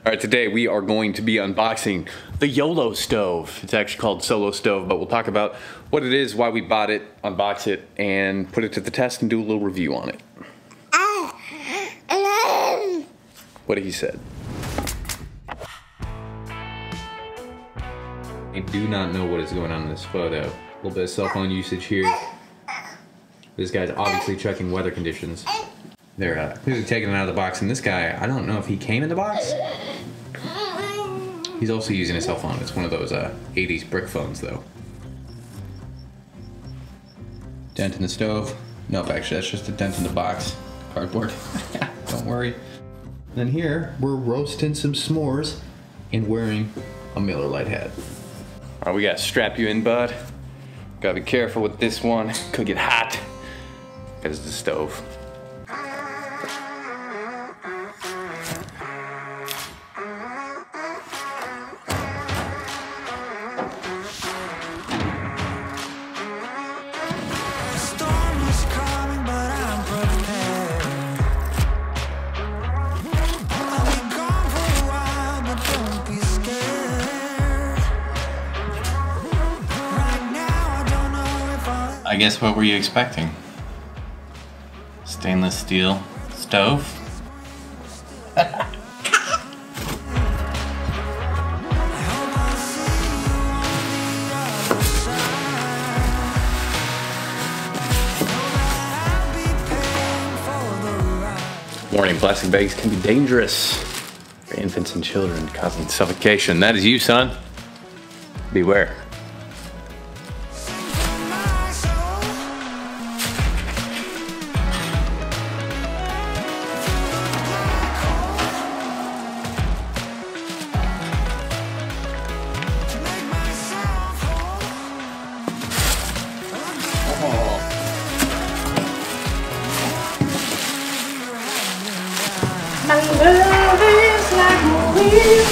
All right, today we are going to be unboxing the Yolo Stove. It's actually called SOLO Stove, but we'll talk about what it is, why we bought it, unbox it, and put it to the test and do a little review on it. What he said. I do not know what is going on in this photo. A little bit of cell phone usage here. This guy's obviously checking weather conditions. They're clearly taking it out of the box, and this guy, I don't know if he came in the box. He's also using a cell phone. It's one of those 80s brick phones, though. Dent in the stove. Nope, actually, that's just a dent in the box. Cardboard. Don't worry. Then here, we're roasting some s'mores and wearing a Miller Lite hat. All right, we gotta strap you in, bud. Gotta be careful with this one. Could get hot. Because it's the stove. I guess what were you expecting? Stainless steel stove? Warning, plastic bags can be dangerous for infants and children, causing suffocation. That is you, son. Beware. My love is like a wheel.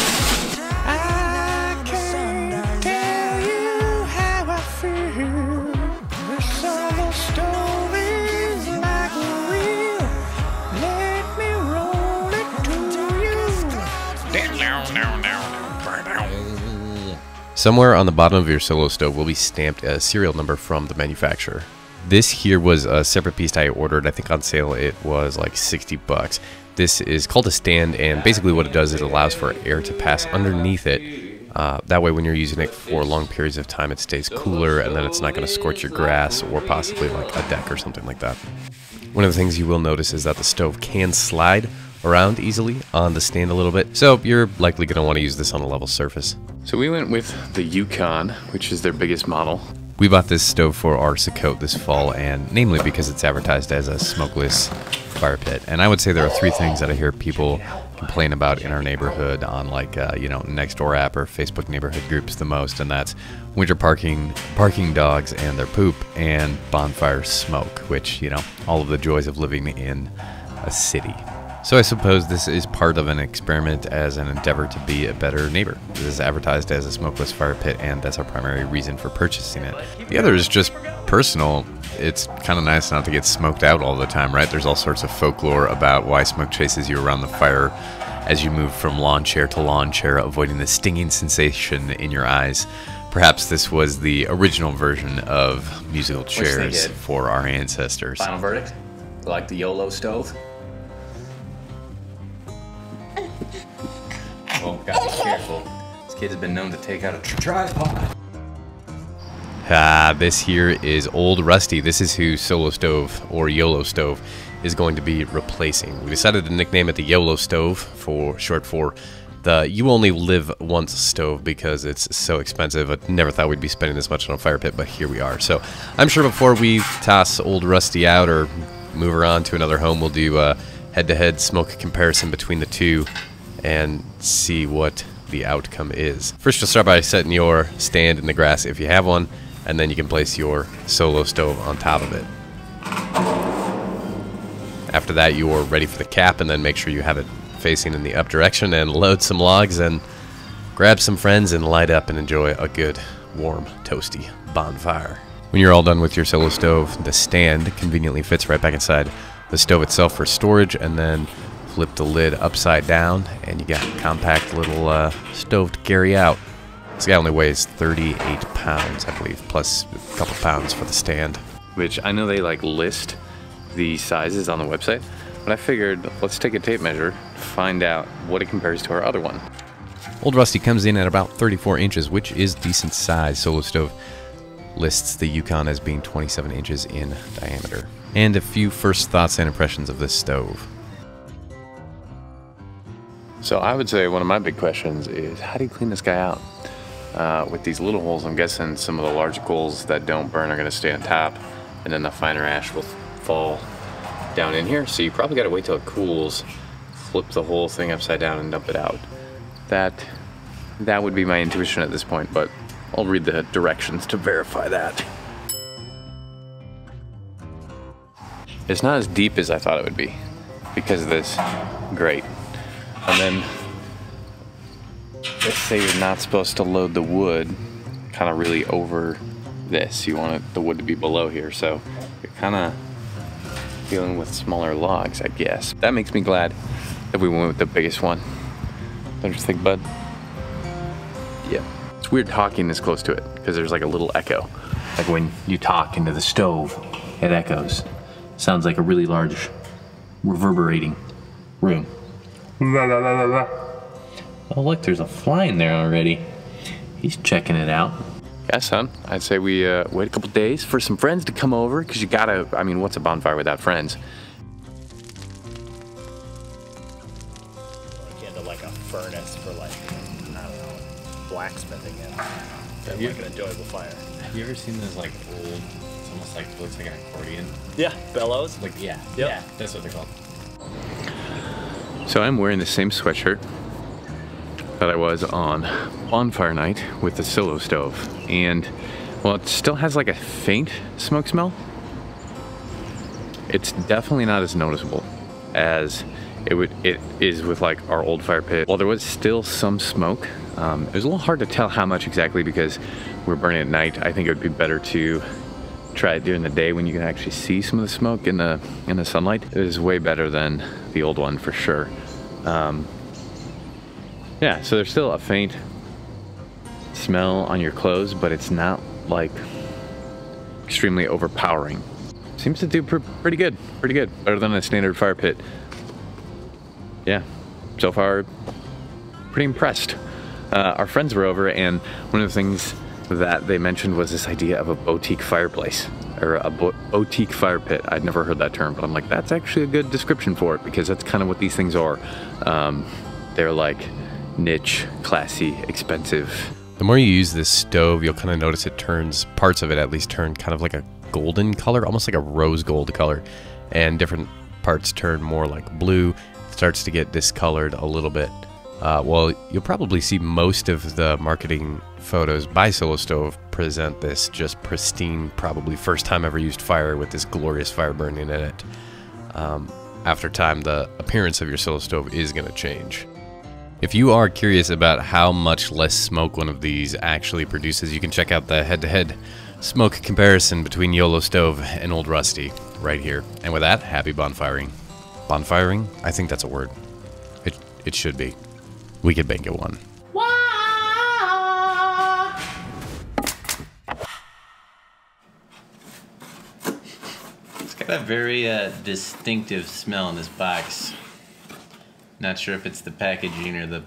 I can't tell you how I feel. The SOLO Stove is like a wheel. Let me roll it to you. Somewhere on the bottom of your SOLO Stove will be stamped a serial number from the manufacturer. This here was a separate piece I ordered. I think on sale it was like 60 bucks. This is called a stand, and basically what it does is it allows for air to pass underneath it. That way when you're using it for long periods of time it stays cooler, and then it's not going to scorch your grass or possibly like a deck or something like that. One of the things you will notice is that the stove can slide around easily on the stand a little bit, so you're likely going to want to use this on a level surface. So we went with the Yukon, which is their biggest model. We bought this stove for our Sakote this fall, and namely because it's advertised as a smokeless fire pit. And I would say there are three things that I hear people complain about in our neighborhood on like, Nextdoor app or Facebook neighborhood groups the most, and that's winter barking dogs and their poop, and bonfire smoke, which, all of the joys of living in a city. So I suppose this is part of an experiment as an endeavor to be a better neighbor. This is advertised as a smokeless fire pit, and that's our primary reason for purchasing it. The other is just personal. It's kind of nice not to get smoked out all the time, right? There's all sorts of folklore about why smoke chases you around the fire as you move from lawn chair to lawn chair, avoiding the stinging sensation in your eyes. Perhaps this was the original version of musical chairs for our ancestors. Final verdict? Like the Yolo Stove? Oh, gotta be careful. This kid has been known to take out a tripod. This here is Old Rusty. This is who SOLO Stove, or Yolo Stove, is going to be replacing. We decided to nickname it the Yolo Stove, for short for the You Only Live Once stove, because it's so expensive. I never thought we'd be spending this much on a fire pit, but here we are. So I'm sure before we toss Old Rusty out or move her on to another home, we'll do a head-to-head smoke comparison between the two and see what the outcome is. First, you'll start by setting your stand in the grass if you have one, and then you can place your SOLO Stove on top of it. After that, you're ready for the cap, and then make sure you have it facing in the up direction, and load some logs and grab some friends and light up and enjoy a good, warm, toasty bonfire. When you're all done with your SOLO Stove, the stand conveniently fits right back inside the stove itself for storage, and then flip the lid upside down, and you got a compact little stove to carry out. This guy only weighs 38 pounds, I believe, plus a couple pounds for the stand. Which I know they like list the sizes on the website, but I figured let's take a tape measure, find out what it compares to our other one. Old Rusty comes in at about 34 inches, which is decent size. Solo Stove lists the Yukon as being 27 inches in diameter. And a few first thoughts and impressions of this stove. So I would say one of my big questions is, how do you clean this guy out? With these little holes, I'm guessing some of the large coals that don't burn are going to stay on top, and then the finer ash will fall down in here. So you probably got to wait till it cools, flip the whole thing upside down and dump it out. That would be my intuition at this point, but I'll read the directions to verify that. It's not as deep as I thought it would be because of this grate. And then, let's say you're not supposed to load the wood kind of really over this. You want the wood to be below here, so you're kind of dealing with smaller logs, I guess. That makes me glad that we went with the biggest one. Don't you think, bud? Yeah. It's weird talking this close to it because there's like a little echo. Like when you talk into the stove, it echoes. Sounds like a really large reverberating room. Oh look, there's a fly in there already. He's checking it out. Yeah, son, I'd say we wait a couple days for some friends to come over, because you gotta, I mean, what's a bonfire without friends? Into like a furnace for like, I don't know, blacksmithing it. Have you- Like an enjoyable fire. Have you ever seen those like old, it's almost like, looks like an accordion? Yeah, bellows. Like, yeah, Yep. yeah, that's what they're called. So I'm wearing the same sweatshirt that I was on bonfire night with the Solo Stove, and well, it still has like a faint smoke smell. It's definitely not as noticeable as it is with like our old fire pit. While there was still some smoke, it was a little hard to tell how much exactly because we're burning at night. I think it would be better to try it during the day when you can actually see some of the smoke in the sunlight. It is way better than the old one for sure. Yeah, so there's still a faint smell on your clothes, but it's not like extremely overpowering. Seems to do pretty good, better than a standard fire pit. Yeah, so far, pretty impressed. Our friends were over, and one of the things that they mentioned was this idea of a boutique fireplace, or a boutique fire pit. I'd never heard that term, but I'm like, that's actually a good description for it, because that's kind of what these things are. They're like niche, classy, expensive. The more you use this stove, you'll kind of notice it turns, parts of it at least turn kind of like a golden color, almost like a rose gold color, and different parts turn more like blue. It starts to get discolored a little bit. Well, you'll probably see most of the marketing photos by Solo Stove present this just pristine, probably first time ever used fire with this glorious fire burning in it. After time, the appearance of your Solo Stove is going to change. If you are curious about how much less smoke one of these actually produces, you can check out the head-to-head smoke comparison between Yolo Stove and Old Rusty right here. And with that, happy bonfiring. Bonfiring? I think that's a word. It should be. We could make it one. It's got a very distinctive smell in this box. Not sure if it's the packaging or the